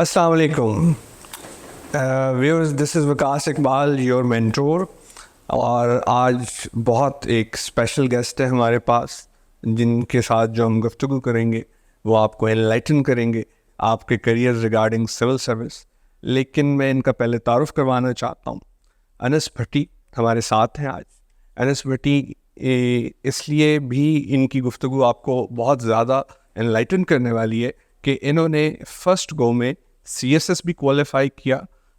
अस्सलाम वालेकुम viewers, this is Vikas Iqbal, your mentor. और आज बहुत एक स्पेशल गेस्ट है हमारे पास, जिनके साथ जो हम गुफ्तगू करेंगे वो आपको एनलाइटन करेंगे आपके करियर रिगार्डिंग सिविल सर्विस। लेकिन मैं इनका पहले तारुफ़ करवाना चाहता हूँ। अनस भट्टी हमारे साथ हैं आज। अनस भट्टी इसलिए भी इनकी गुफ्तगू आपको बहुत ज़्यादा एनलाइटन करने वाली है कि इन्होंने फर्स्ट गो में CSS भी क्वालिफाई किया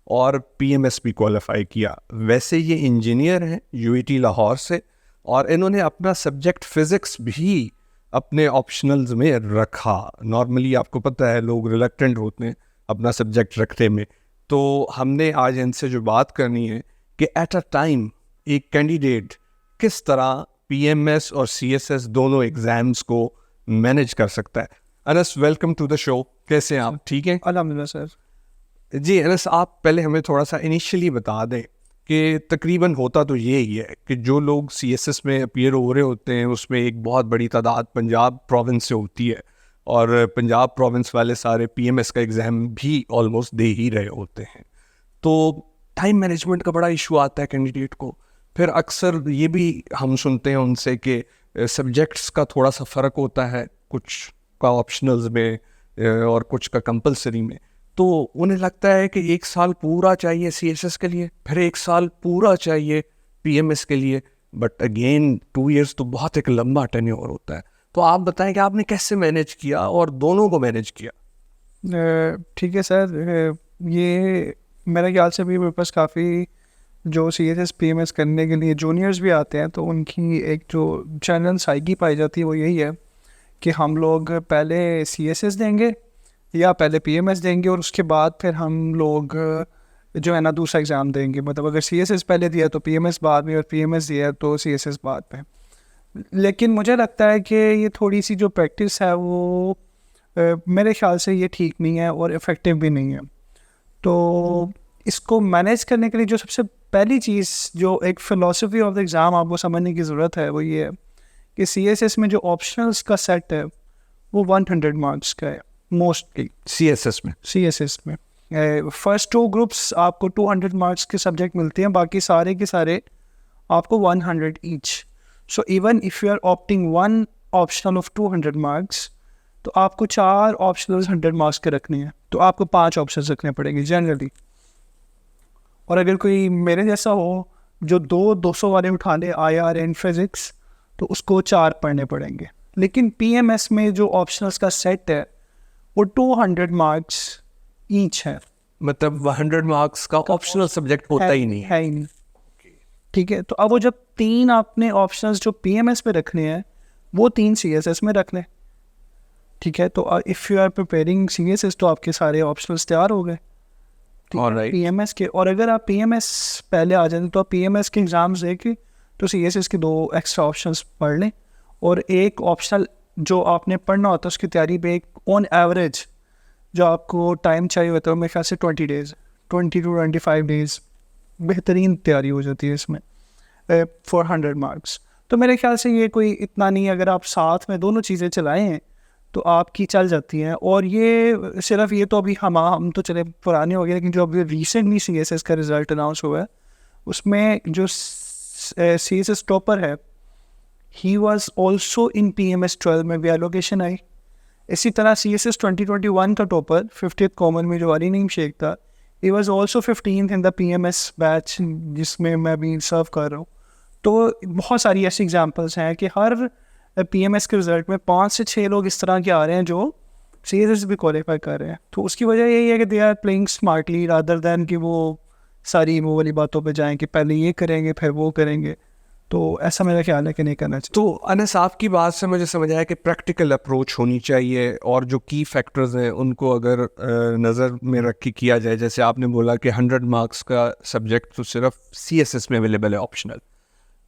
और PMS भी क्वालिफाई किया। वैसे ये इंजीनियर हैं UET लाहौर से, और इन्होंने अपना सब्जेक्ट फ़िज़िक्स भी अपने ऑप्शनल्स में रखा। नॉर्मली आपको पता है लोग रिलक्टेंट होते हैं अपना सब्जेक्ट रखने में। तो हमने आज इनसे जो बात करनी है कि एट अ टाइम एक कैंडिडेट किस तरह PMS और CSS दोनों एग्ज़ाम्स को मैनेज कर सकता है। Anas, welcome to the show. कैसे हैं आप? ठीक हैं? अल्हम्दुलिल्लाह सर। जी अनस, आप पहले हमें थोड़ा सा इनिशियली बता दें कि तकरीबन होता तो ये ही है कि जो लोग CSS में अपीयर हो रहे होते हैं उसमें एक बहुत बड़ी तादाद पंजाब प्रोविंस से होती है, और पंजाब प्रोविंस वाले सारे PMS का एग्ज़ाम भी ऑलमोस्ट दे ही रहे होते हैं। तो टाइम मैनेजमेंट का बड़ा इशू आता है कैंडिडेट को। फिर अक्सर ये भी हम सुनते हैं उनसे कि सब्जेक्ट्स का थोड़ा सा फ़र्क होता है, कुछ का ऑप्शनल्स में और कुछ का कंपलसरी में। तो उन्हें लगता है कि एक साल पूरा चाहिए CSS के लिए, फिर एक साल पूरा चाहिए PMS के लिए। बट अगेन 2 इयर्स तो बहुत एक लंबा टेन्योर होता है। तो आप बताएं कि आपने कैसे मैनेज किया और दोनों को मैनेज किया। ठीक है सर। ये मेरे ख्याल से भी मेरे पास काफ़ी जो CSS PMS करने के लिए जूनियर्स भी आते हैं, तो उनकी एक जो जनरल साइकी पाई जाती है वो यही है कि हम लोग पहले CSS देंगे या पहले PMS देंगे और उसके बाद फिर हम लोग जो है ना दूसरा एग्ज़ाम देंगे। मतलब अगर CSS पहले दिया तो PMS बाद में, और PMS दिया तो CSS बाद में। लेकिन मुझे लगता है कि ये थोड़ी सी जो प्रैक्टिस है वो मेरे ख्याल से ये ठीक नहीं है और इफ़ेक्टिव भी नहीं है। तो इसको मैनेज करने के लिए जो सबसे पहली चीज़, जो एक फ़िलॉसफी ऑफ द एग्ज़ाम आपको समझने की ज़रूरत है, वो ये है कि CSS में जो ऑप्शनल्स का सेट है वो 100 मार्क्स का है मोस्टली। CSS में फर्स्ट 2 ग्रुप्स आपको 200 मार्क्स के सब्जेक्ट मिलते हैं, बाकी सारे के सारे आपको 100 each. So even if you are opting one optional of 200 marks, तो आपको 4 ऑप्शनल्स 100 मार्क्स के रखने हैं, तो आपको 5 ऑप्शंस रखने पड़ेंगे जनरली। और अगर कोई मेरे जैसा हो जो 200 वाले उठा ले IR एंड फिज़िक्स, तो उसको 4 पढ़ने पड़ेंगे। लेकिन PMS में जो ऑप्शनल्स का सेट है वो 200 मार्क्स ईच है। मतलब 100 मार्क्स का ऑप्शनल सब्जेक्ट होता ही नहीं है ही नहीं। ठीक है, तो अब वो जब 3 आपने ऑप्शंस जो PMS में रखने हैं वो 3 CSS में रख लें। ठीक है, तो if you are preparing CSS तो आपके सारे ऑप्शनल्स तैयार हो गए PMS के। और अगर आप PMS पहले आ जाते तो आप PMS के एग्ज़ाम्स दे के तो CSS के 2 एक्स्ट्रा ऑप्शंस पढ़ लें, और एक ऑप्शनल जो आपने पढ़ना होता है उसकी तैयारी पे एक ऑन एवरेज जो आपको टाइम चाहिए होता है, मेरे ख्याल से 20 डेज़ 20 to 25 डेज़ बेहतरीन तैयारी हो जाती है इसमें फॉर 100 मार्क्स। तो मेरे ख्याल से ये कोई इतना नहीं, अगर आप साथ में दोनों चीज़ें चलाएँ हैं तो आपकी चल जाती हैं। और ये सिर्फ ये तो अभी हम तो चले पुराने हो गए, लेकिन जो अभी रिसेंटली CSS का रिज़ल्ट अनाउंस हुआ है उसमें जो CSS टॉपर है he was also in PMS 12 में भी एलोकेशन आई। इसी तरह CSS 2021 का टॉपर 50th कॉमन में जो अली नईम शेख था, he was also 15th in the PMS batch जिसमें मैं भी सर्व कर रहा हूँ। तो बहुत सारी ऐसी एग्जांपल्स हैं कि हर PMS के रिज़ल्ट में 5 से 6 लोग इस तरह के आ रहे हैं जो CSS भी क्वालिफाई कर रहे हैं। तो उसकी वजह यही है कि they are playing smartly rather than कि वो सारी वो वाली बातों पे जाएं कि पहले ये करेंगे फिर वो करेंगे। तो ऐसा मेरा ख्याल है कि नहीं करना चाहिए। तो अनस, आपकी बात से मुझे समझ आया कि प्रैक्टिकल अप्रोच होनी चाहिए, और जो की फैक्टर्स हैं उनको अगर नज़र में रख के किया जाए। जैसे आपने बोला कि 100 मार्क्स का सब्जेक्ट तो सिर्फ CSS में अवेलेबल है ऑप्शनल,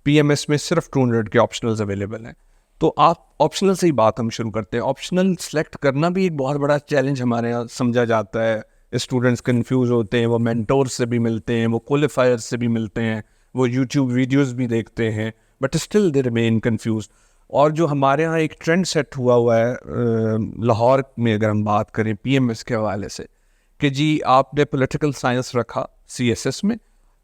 PMS में सिर्फ 200 के ऑप्शनल्स अवेलेबल हैं। तो आप ऑप्शनल से ही बात हम शुरू करते हैं। ऑप्शनल सेलेक्ट करना भी एक बहुत बड़ा चैलेंज हमारे यहाँ समझा जाता है। स्टूडेंट्स कंफ्यूज होते हैं, वो मेंटोर से भी मिलते हैं, वो क्वालिफायर से भी मिलते हैं, वो YouTube वीडियोस भी देखते हैं, but still they remain confuse. और जो हमारे यहाँ एक ट्रेंड सेट हुआ है लाहौर में, अगर हम बात करें PMS के हवाले से, कि जी आपने पॉलिटिकल साइंस रखा CSS में,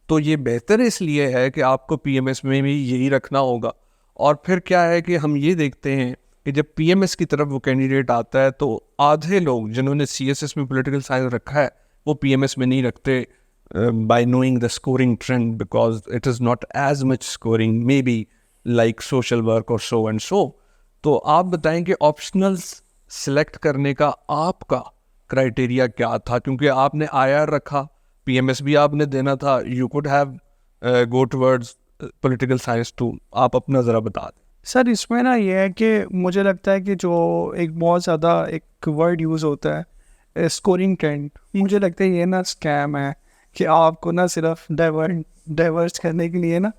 तो ये बेहतर इसलिए है कि आपको PMS में भी यही रखना होगा। और फिर क्या है कि हम ये देखते हैं कि जब PMS की तरफ वो कैंडिडेट आता है तो आधे लोग जिन्होंने CSS में पॉलिटिकल साइंस रखा है वो PMS में नहीं रखते, by knowing the scoring trend, because it is not as much scoring maybe like social work or so and so। तो आप बताएं कि ऑप्शनल्स सिलेक्ट करने का आपका क्राइटेरिया क्या था, क्योंकि आपने IR रखा, PMS भी आपने देना था, you could have go towards political science too. आप अपना ज़रा बता दें। सर इसमें ना ये है कि मुझे लगता है कि जो एक बहुत ज़्यादा एक वर्ड यूज़ होता है स्कोरिंग ट्रेंड, मुझे लगता है ये ना स्कैम है कि आपको ना सिर्फ डाइवर्स करने के लिए ना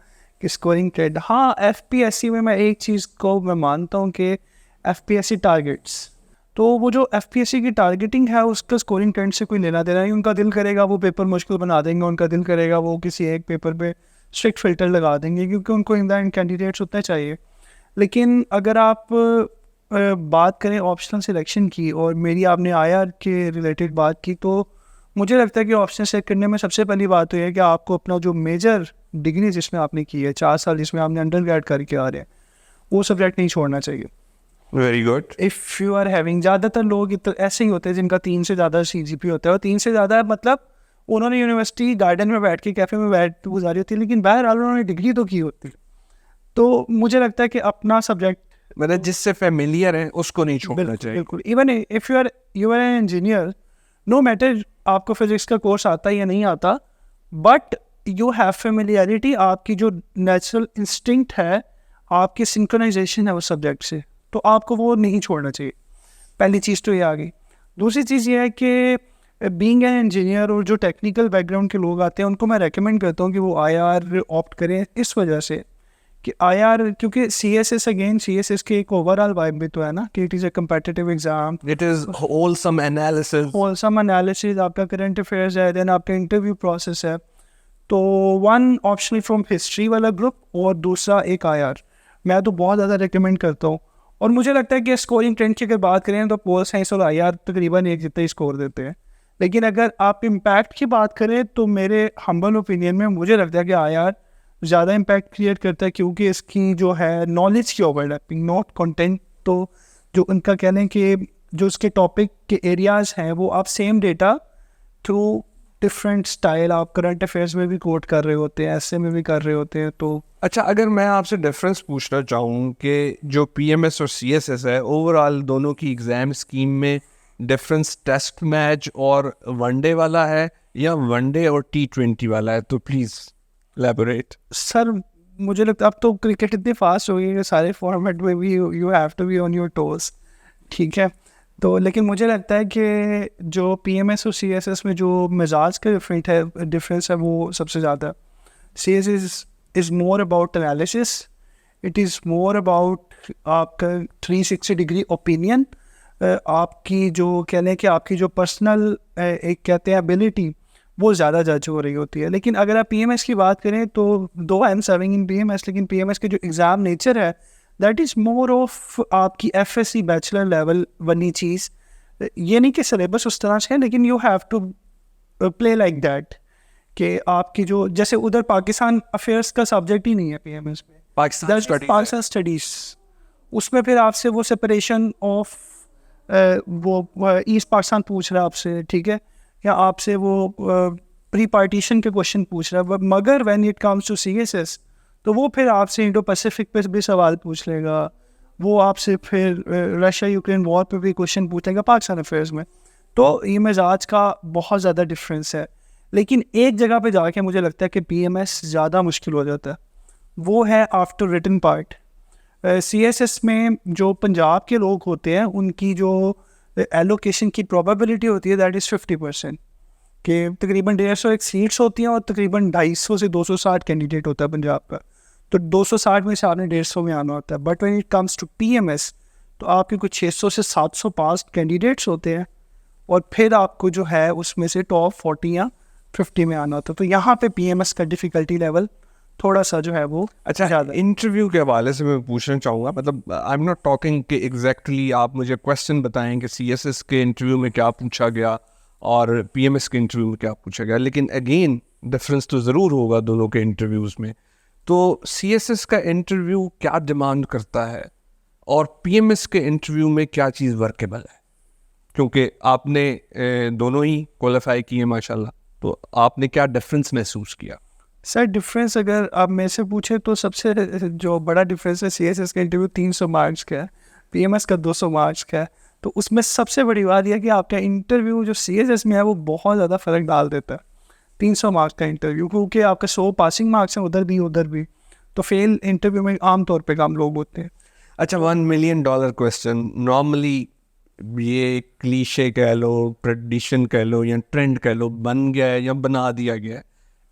कि स्कोरिंग ट्रेंड। हाँ FPSC में मैं एक चीज़ को मैं मानता हूँ कि FPSC टारगेट्स, तो वो जो FPSC की टारगेटिंग है उसका स्कोरिंग ट्रेंड से कोई लेना देना नहीं। उनका दिल करेगा वो पेपर मुश्किल बना देंगे, उनका दिल करेगा वो किसी एक पेपर पे स्ट्रिक्ट फिल्टर लगा देंगे क्योंकि उनको इन द एंड कैंडिडेट्स उतने चाहिए। लेकिन अगर आप बात करें ऑप्शनल सिलेक्शन की, और मेरी आपने IR के रिलेटेड बात की, तो मुझे लगता है कि ऑप्शन सेलेक्ट करने में सबसे पहली बात तो ये है कि आपको अपना जो मेजर डिग्री जिसमें आपने की है 4 साल जिसमें आपने अंडर ग्रेड करके आ रहे हैं वो सब्जेक्ट नहीं छोड़ना चाहिए। Very good. If you are having, ज़्यादातर लोग ऐसे ही होते हैं जिनका 3 से ज़्यादा CGP होता है, और 3 से ज़्यादा मतलब उन्होंने यूनिवर्सिटी गार्डन में बैठ के कैफ़े में बैठ गुजारी होती है, लेकिन बहरहाल उन्होंने डिग्री तो की होती है। तो मुझे लगता है कि अपना सब्जेक्ट मतलब जिससे फेमिलियर है उसको नहीं छोड़ना चाहिए। बिल्कुल। Even if you are an engineer, no matter आपको फिजिक्स का कोर्स आता है या नहीं आता, बट यू हैव फेमिलियरिटी, आपकी जो नेचुरल इंस्टिंक्ट है, आपकी सिंक्रोनाइजेशन है उस सब्जेक्ट से, तो आपको वो नहीं छोड़ना चाहिए। पहली चीज़ तो ये आ गई। दूसरी चीज़ ये है कि बीइंग एन इंजीनियर और जो टेक्निकल बैकग्राउंड के लोग आते हैं उनको मैं रेकमेंड करता हूँ कि वो IR ऑप्ट करें, इस वजह से कि IR, क्योंकि CSS के एक ओवरऑल वाइब भी तो है ना कि it is a competitive exam, it is wholesome analysis, आपका करंट अफेयर्स है, देन आपका इंटरव्यू प्रोसेस है। तो वन ऑप्शनली फ्रॉम हिस्ट्री वाला ग्रुप और दूसरा एक IR मैं तो बहुत ज़्यादा रिकमेंड करता हूँ। और मुझे लगता है कि स्कोरिंग ट्रेंड की अगर बात करें तो पोल साइंस और IR तकरीबन एक जितना ही स्कोर देते हैं, लेकिन अगर आप इम्पैक्ट की बात करें तो मेरे हम्बल ओपिनियन में मुझे लगता है कि IR ज़्यादा इम्पैक्ट क्रिएट करता है, क्योंकि इसकी जो है नॉलेज की ओवरलैपिंग, नॉट कंटेंट। तो जो उनका कहना है कि जो उसके टॉपिक के एरियाज़ हैं वो आप same data through different style आप करंट अफेयर्स में भी कोट कर रहे होते हैं, ऐसे में भी कर रहे होते हैं। तो अच्छा, अगर मैं आपसे डिफरेंस पूछना चाहूँ कि जो PMS और CSS है ओवरऑल दोनों की एग्ज़ाम स्कीम में डिफरेंस टेस्ट मैच और वनडे वाला है या वनडे और T20 वाला है, तो प्लीज़ एलैबोरेट। सर मुझे लगता है अब तो क्रिकेट इतनी फास्ट हो गई है, सारे फॉर्मेट में भी you have to be on your toes, ठीक है। तो लेकिन मुझे लगता है कि जो PMS और CSS में जो मिजाज का डिफरेंस है वो सबसे ज़्यादा। CSS is more about analysis, it is more about आपका 360 डिग्री ओपिनियन, आपकी जो कहने हैं कि आपकी जो पर्सनल एक कहते हैं एबिलिटी वो ज़्यादा जज हो रही होती है। लेकिन अगर आप PMS की बात करें तो दो I am serving in PMS, लेकिन PMS के जो एग्ज़ाम नेचर है दैट इज़ मोर ऑफ आपकी FSC बैचलर लेवल वाली चीज़। ये नहीं कि सिलेबस उस तरह से है, लेकिन you have to play like that कि आपकी जो जैसे उधर पाकिस्तान अफेयर्स का सब्जेक्ट ही नहीं है PMS में, पाकिस्तान स्टडीज़, उसमें फिर आपसे वो सेपरेशन ऑफ वो ईस्ट पाकिस्तान पूछ रहा है आपसे, ठीक है, या आपसे वो प्री पार्टीशन के क्वेश्चन पूछ रहा है। मगर when it comes to CSS तो वो फिर आपसे इंडो पैसिफिक पे भी सवाल पूछ लेगा, वो आपसे फिर रशिया यूक्रेन वॉर पे भी क्वेश्चन पूछेगा पाकिस्तान अफेयर्स में। तो ये मिजाज का बहुत ज़्यादा डिफरेंस है। लेकिन एक जगह पे जाके मुझे लगता है कि PMS ज़्यादा मुश्किल हो जाता है, वो है आफ्टर रिटन पार्ट। CSS में जो पंजाब के लोग होते हैं उनकी जो एलोकेशन की प्रोबेबिलिटी होती है दैट इज़ 50%, कि तकरीबन 150 सीट्स होती हैं और तकरीबन 250 से 260 कैंडिडेट होता है पंजाब का, तो 260 में से आपने 150 में आना होता है। But when it comes to PMS तो आपके कुछ 600 से 700 पास कैंडिडेट्स होते हैं और फिर आपको जो है उसमें से टॉप 40 या 50 में आना होता है। तो यहाँ पे PMS का डिफ़िकल्टी लेवल थोड़ा सा जो है वो अच्छा ज़्यादा। इंटरव्यू के हवाले से मैं पूछना चाहूँगा, मतलब आई एम नॉट टॉकिंग कि एग्जैक्टली आप मुझे क्वेश्चन बताएं कि CSS के इंटरव्यू में क्या पूछा गया और पीएमएस के इंटरव्यू में क्या पूछा गया, लेकिन अगेन डिफरेंस तो ज़रूर होगा दोनों के इंटरव्यूज़ में। तो सीएसएस का इंटरव्यू क्या डिमांड करता है और पीएमएस के इंटरव्यू में क्या चीज़ वर्केबल है, क्योंकि आपने दोनों ही क्वालिफाई किए माशाल्लाह, तो आपने क्या डिफरेंस महसूस किया? सर डिफरेंस अगर आप मेरे से पूछे तो सबसे जो बड़ा डिफरेंस है, सीएसएस का इंटरव्यू 300 मार्क्स का है, पीएमएस का 200 मार्क्स का है। तो उसमें सबसे बड़ी बात यह है कि आपका इंटरव्यू जो सीएसएस में है वो बहुत ज़्यादा फ़र्क डाल देता है। 300 मार्क्स का इंटरव्यू, क्योंकि आपका 100 पासिंग मार्क्स हैं उधर भी, तो फेल इंटरव्यू में आम तौर पे कम लोग होते हैं। अच्छा, $1 million क्वेश्चन, नॉर्मली ये क्लीशे कह लो, ट्रेडिशन कह लो या ट्रेंड कह लो, बन गया है या बना दिया गया है।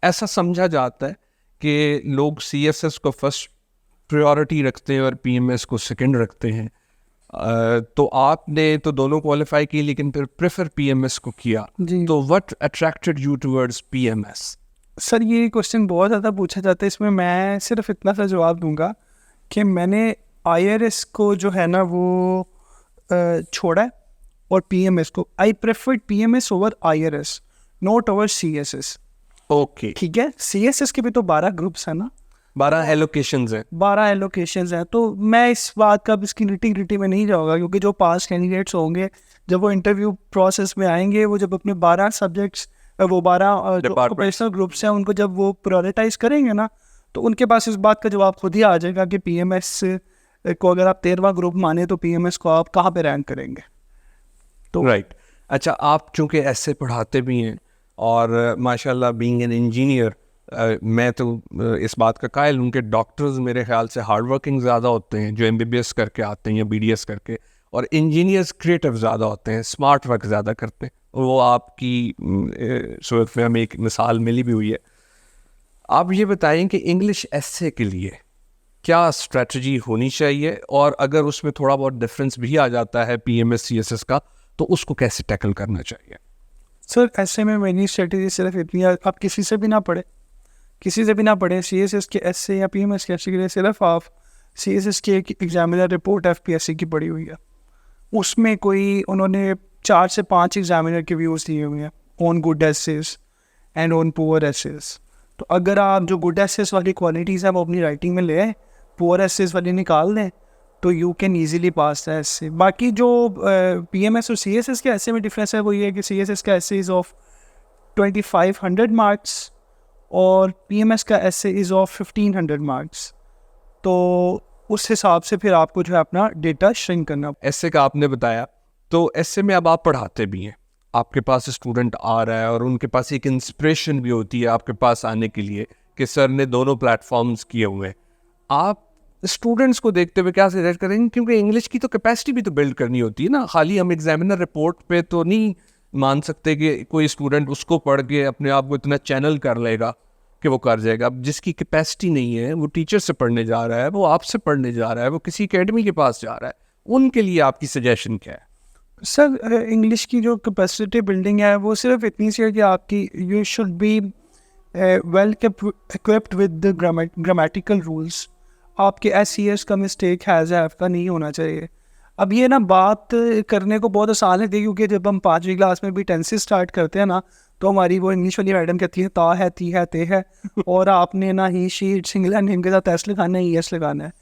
ऐसा समझा जाता है कि लोग सीएसएस को फर्स्ट प्रायोरिटी रखते हैं और पीएमएस को सेकंड रखते हैं। तो आपने तो दोनों क्वालिफाई की, लेकिन फिर प्रेफर पीएमएस को किया, जी। तो what attracted you towards PMS? Sir ये क्वेश्चन बहुत ज़्यादा पूछा जाता है, इसमें मैं सिर्फ इतना सा जवाब दूंगा कि मैंने आईआरएस को जो है ना वो छोड़ा है, और पीएमएस को आई preferred PMS over IRS, not over CSS. Okay, ठीक है, सीएसएस के भी तो 12 ग्रुप्स हैं ना, 12 एलोकेशंस हैं। 12 एलोकेशंस हैं। तो मैं इस बात का इसकी निटी में नहीं जाऊँगा, क्योंकि जो पास कैंडिडेट्स होंगे जब वो इंटरव्यू प्रोसेस में आएंगे, वो जब अपने 12 सब्जेक्ट्स, वो 12 जो ऑक्यूपेशनल ग्रुप्स हैं उनको जब वो प्रायोरिटाइज करेंगे ना, तो उनके पास इस बात का जवाब खुद ही आ जाएगा कि पीएमएस को अगर आप 13वां ग्रुप माने तो पीएमएस को आप कहाँ पे रैंक करेंगे। तो राइट। अच्छा, आप चूँकि ऐसे पढ़ाते भी हैं और माशाल्लाह बीइंग एन इंजीनियर, मैं तो इस बात का कायल हूँ कि डॉक्टर्स मेरे ख्याल से हार्ड वर्किंग ज़्यादा होते हैं जो एमबीबीएस करके आते हैं या बीडीएस करके, और इंजीनियर्स क्रिएटिव ज़्यादा होते हैं, स्मार्ट वर्क ज़्यादा करते हैं। वो आपकी सूरत में हमें एक मिसाल मिली भी हुई है। आप ये बताएं कि इंग्लिश एस्से के लिए क्या स्ट्रेटजी होनी चाहिए, और अगर उसमें थोड़ा बहुत डिफरेंस भी आ जाता है पीएमएस सीएसएस का, तो उसको कैसे टैकल करना चाहिए? सर ऐसे में मेरी स्ट्रेटजी सिर्फ इतनी है, आप किसी से भी ना पढ़े सीएसएस के एसए या पीएमएस के एसए के लिए, सिर्फ आप सीएसएस की एक एग्जामिनर रिपोर्ट एफपीएससी की पढ़ी हुई है। उसमें कोई उन्होंने 4 से 5 एग्जामिनर के व्यूज़ दिए हुए हैं on good essays and on poor essays. तो अगर आप जो गुड एसेस वाली क्वालिटीज़ हैं वो अपनी राइटिंग में ले आए, पुअर एसेस वाली निकाल दें, तो you can easily pass the essay. बाकी जो पीएमएस और सीएसएस के एसे में डिफरेंस है वो ये है कि सीएसएस का एसे इज़ ऑफ 2500 मार्क्स और पीएमएस का एसे इज़ ऑफ 1500 मार्क्स। तो उस हिसाब से फिर आपको जो है अपना डेटा श्रिंक करना। एस्से का आपने बताया, तो एस्से में अब आप पढ़ाते भी हैं, आपके पास स्टूडेंट आ रहा है और उनके पास एक इंस्पिरेशन भी होती है आपके पास आने के लिए कि सर ने दोनों प्लेटफॉर्म्स किए हुए हैं। आप स्टूडेंट्स को देखते हुए क्या सजेस्ट करेंगे, क्योंकि इंग्लिश की तो कैपेसिटी भी तो बिल्ड करनी होती है ना, खाली हम एग्जामिनर रिपोर्ट पे तो नहीं मान सकते कि कोई स्टूडेंट उसको पढ़ के अपने आप को इतना चैनल कर लेगा कि वो कर जाएगा। अब जिसकी कैपेसिटी नहीं है, वो टीचर से पढ़ने जा रहा है, वो आपसे पढ़ने जा रहा है, वो किसी एकेडमी के पास जा रहा है, उनके लिए आपकी सजेशन क्या है? सर इंग्लिश की जो कैपेसिटी बिल्डिंग है वो सिर्फ इतनी सी है कि आपकी you should be well equipped with the grammatical rules. आपके एस का मिस्टेक हैज़ हैव का नहीं होना चाहिए। अब ये ना बात करने को बहुत आसान है, क्योंकि जब हम 5वीं क्लास में भी टेंसेस स्टार्ट करते हैं ना, तो हमारी वो इंग्लिश वाली मैडम कहती है ता है, ती है, ते है, और आपने ना ही शी सिंगल एंड हिम के साथ एस लगाना है, एस लगाना है।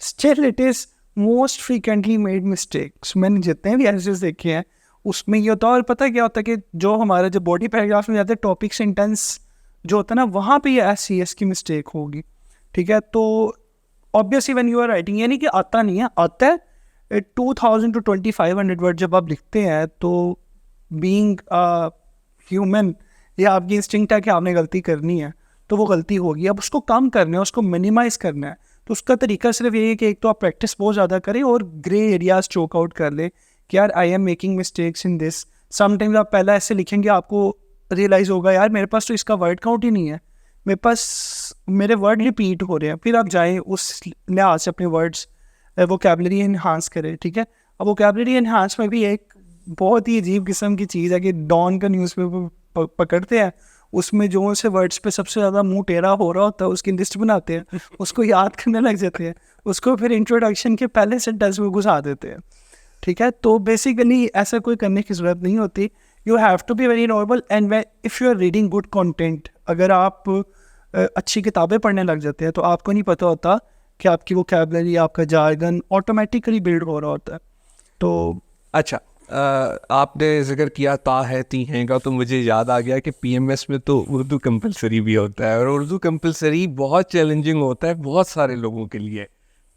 Still it is most frequently made mistakes. मैंने जितने भी एसेस देखे हैं उसमें ये होता है, और पता है क्या होता है कि जो हमारा जो बॉडी पैराग्राफ में जाते हैं टॉपिक सेंटेंस जो होता है ना, वहाँ पे ये एस की मिस्टेक होगी। ठीक है, तो obviously when you are writing, यानी कि आता नहीं है, आता है 2000 to 2500 वर्ड जब आप लिखते हैं, तो बीइंग ह्यूमन ये आपकी इंस्टिंक्ट है कि आपने गलती करनी है, तो वो गलती होगी। अब उसको कम करना है, उसको मिनिमाइज़ करना है, तो उसका तरीका सिर्फ यही है कि एक तो आप प्रैक्टिस बहुत ज़्यादा करें और ग्रे एरियाज चोक आउट कर लें कि यार I am making mistakes in this. Sometimes आप पहला ऐसे लिखेंगे, आपको रियलाइज़ होगा यार मेरे पास तो इसका वर्ड काउंट ही नहीं है, मेरे पास मेरे वर्ड रिपीट हो रहे हैं। फिर आप जाएँ उस लिहाज से अपने वर्ड्स वोकैबुलरी इन्हांस करें। ठीक है, अब वोकैबुलरी इन्हांस में भी एक बहुत ही अजीब किस्म की चीज़ है कि डॉन का न्यूज़पेपर पकड़ते हैं, उसमें जो से वर्ड्स पे सबसे ज़्यादा मुंह टेढ़ा हो रहा होता है उसकी लिस्ट बनाते हैं, उसको याद करने लग जाते हैं, उसको फिर इंट्रोडक्शन के पहले सेंटेंस में घुसा देते हैं। ठीक है, तो बेसिकली ऐसा कोई करने की ज़रूरत नहीं होती। You have to be very normal and if you are reading good content, अगर आप अच्छी किताबें पढ़ने लग जाते हैं तो आपको नहीं पता होता कि आपकी वोकैबुलरी, आपका जार्गन ऑटोमेटिकली बिल्ड हो रहा होता है। तो अच्छा, आपने जिक्र किया ता है ती हैं का, तो मुझे याद आ गया कि पीएमएस में तो उर्दू कंपलसरी भी होता है, और उर्दू कंपलसरी बहुत चैलेंजिंग होता है बहुत सारे लोगों के लिए।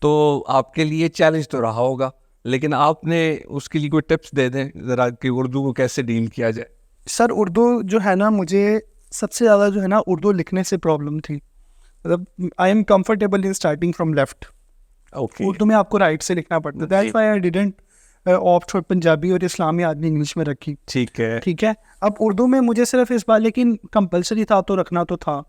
तो आपके लिए चैलेंज तो रहा होगा, लेकिन आपने उसके लिए कोई टिप्स दे दें ज़रा कि उर्दू को कैसे डील किया जाए। सर उर्दू जो है ना, मुझे सबसे ज़्यादा जो है ना उर्दू लिखने से प्रॉब्लम थी। मतलब I am comfortable in starting from left. Okay, Urdu में आपको राइट से लिखना पड़ता है, that's why I didn't opt for Punjabi और इस्लामी आदमी इंग्लिश में रखी। ठीक है। ठीक है, अब उर्दू में मुझे सिर्फ इस बार, लेकिन कंपलसरी था तो रखना तो था।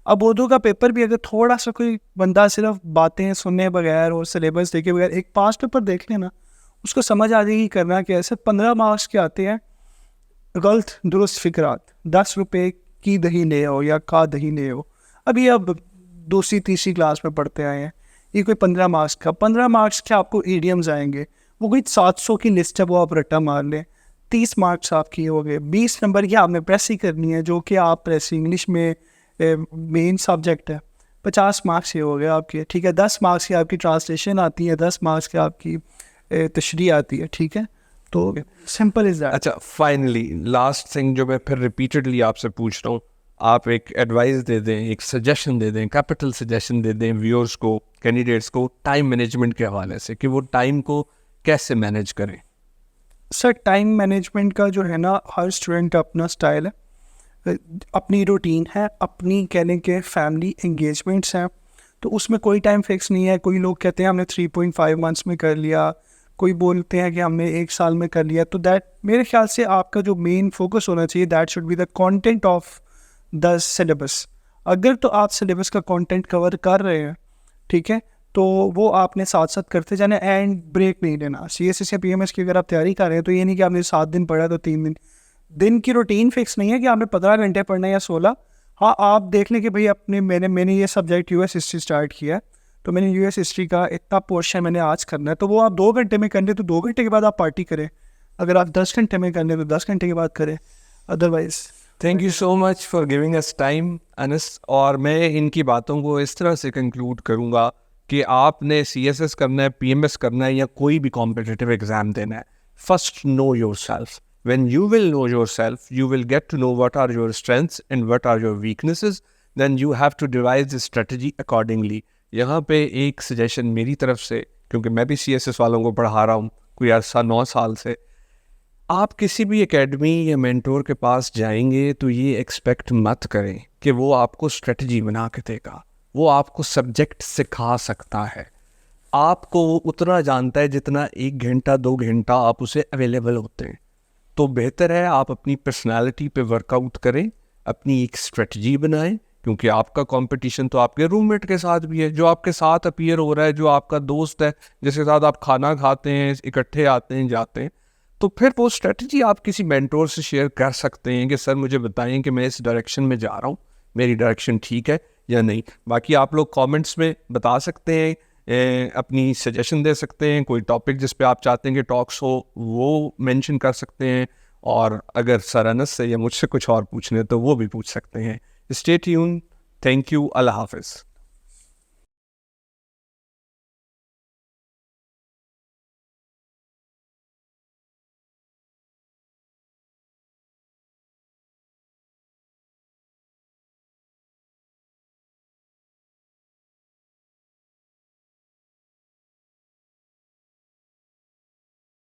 अब उर्दू का पेपर भी अगर थोड़ा सा कोई बंदा सिर्फ बातें सुनने बगैर और सिलेबस देखे बगैर एक पास पेपर देख लेना, उसको समझ आ जाएगी करना क्या है। सिर्फ 15 मार्क्स के आते हैं गलत दुरुस्त फिक्रात, 10 रुपए की दही ले आओ या का दही ले आओ। अभी अब दूसरी तीसरी क्लास में पढ़ते आए हैं, ये कोई 15 मार्क्स का, 15 मार्क्स के आपको ईडियम्स आएंगे, वो कोई 700 की लिस्ट है, वो आप रट्टा मार लें, 30 मार्क्स आपकी हो गए। 20 नंबर की आपने प्रेस ही करनी है, जो कि आप प्रेस इंग्लिश में मेन सब्जेक्ट है, 50 मार्क्स ये हो गए आपके। ठीक है, 10 मार्क्स की आपकी ट्रांसलेशन आती है, 10 मार्क्स की आपकी तशरीह आती है। ठीक है, तो सिंपल इज दैट। अच्छा, फाइनली लास्ट थिंग जो मैं फिर रिपीटेडली आपसे पूछ रहा हूँ, आप एक एडवाइस दे दें, एक सजेशन दे दें, कैपिटल सजेशन दे दें व्यूअर्स को, कैंडिडेट्स को, टाइम मैनेजमेंट के हवाले से, कि वो टाइम को कैसे मैनेज करें। सर टाइम मैनेजमेंट का जो है ना, हर स्टूडेंट का अपना स्टाइल है, अपनी रूटीन है, अपनी कहने के फैमिली एंगेजमेंट्स हैं, तो उसमें कोई टाइम फिक्स नहीं है। कोई लोग कहते हैं हमने 3.5 मंथ्स में कर लिया, कोई बोलते हैं कि हमने 1 साल में कर लिया। तो दैट मेरे ख्याल से आपका जो मेन फोकस होना चाहिए, that should be the content of the syllabus. अगर तो आप सिलेबस का कंटेंट कवर कर रहे हैं, ठीक है, तो वो आपने साथ साथ करते जाना एंड ब्रेक नहीं लेना। CSS या PMS की अगर आप तैयारी कर रहे हैं तो ये नहीं कि आपने 7 दिन पढ़ा तो 3 दिन की रूटीन फिक्स नहीं है कि आपने 15 घंटे पढ़ना है या 16। हाँ, आप देख लें कि भाई अपने मैंने ये सब्जेक्ट US हिस्ट्री स्टार्ट किया है, तो मैंने US हिस्ट्री का इतना पोर्शन मैंने आज करना है, तो वो आप 2 घंटे में कर लें तो 2 घंटे के बाद आप पार्टी करें। अगर आप 10 घंटे में कर लें तो 10 घंटे के बाद करें, otherwise. Thank you so much for giving us time Anas. और मैं इनकी बातों को इस तरह से कंक्लूड करूँगा कि आपने CSS करना है, PMS करना है, या कोई भी कॉम्पिटिटिव एग्ज़ाम देना है, first know your self. When you will know yourself, you will get to know what are your strengths and what are your weaknesses. Then you have to devise the strategy accordingly. यहाँ पे एक suggestion मेरी तरफ से, क्योंकि मैं भी CSS वालों को पढ़ा रहा हूँ कोई अर्सा 9 साल से, आप किसी भी एकेडमी या मेंटोर के पास जाएंगे तो ये एक्सपेक्ट मत करें कि वो आपको स्ट्रेटजी बना के देगा। वो आपको सब्जेक्ट सिखा सकता है, आपको वो उतना जानता है जितना 1 घंटा 2 घंटा आप उसे अवेलेबल होते हैं। तो बेहतर है आप अपनी पर्सनालिटी पे वर्कआउट करें, अपनी एक स्ट्रेटजी बनाएं, क्योंकि आपका कंपटीशन तो आपके रूममेट के साथ भी है, जो आपके साथ अपीयर हो रहा है, जो आपका दोस्त है, जिसके साथ आप खाना खाते हैं, इकट्ठे आते हैं जाते हैं। तो फिर वो स्ट्रेटजी आप किसी मेंटोर से शेयर कर सकते हैं कि सर मुझे बताएं कि मैं इस डायरेक्शन में जा रहा हूँ, मेरी डायरेक्शन ठीक है या नहीं। बाकी आप लोग कमेंट्स में बता सकते हैं, अपनी सजेशन दे सकते हैं, कोई टॉपिक जिस पे आप चाहते हैं कि टॉक्स हो वो मेंशन कर सकते हैं, और अगर सर अनस से या मुझसे कुछ और पूछने तो वो भी पूछ सकते हैं। स्टे ट्यून, थैंक यू, अल्लाह हाफिज़।